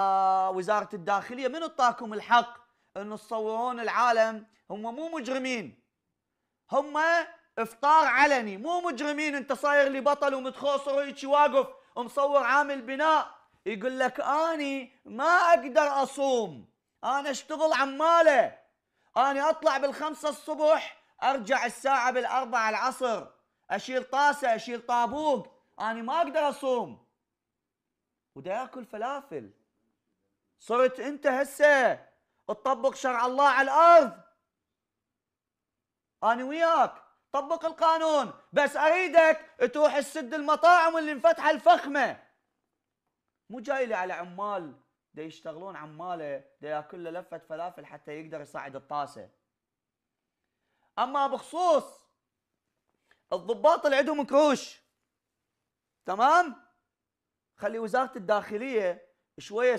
وزارة الداخلية من اعطاكم الحق انه تصورون العالم؟ هم مو مجرمين، هم افطار علني، مو مجرمين. انت صاير لي بطل ومتخوصر وهيك واقف ومصور عامل بناء يقول لك اني ما اقدر اصوم، انا اشتغل عماله، انا اطلع بالخمسة الصبح ارجع الساعة بالاربعة العصر، اشيل طاسة اشيل طابوق، انا ما اقدر اصوم ودا ياكل فلافل. صرت انت هسه تطبق شرع الله على الارض، انا وياك طبق القانون، بس اريدك تروح تسد المطاعم اللي انفتحه الفخمه، مو جاي لي على عمال دا يشتغلون عماله دا ياكل له لفه فلافل حتى يقدر يصعد الطاسه. اما بخصوص الضباط اللي عندهم كروش، تمام، خلي وزاره الداخليه شويه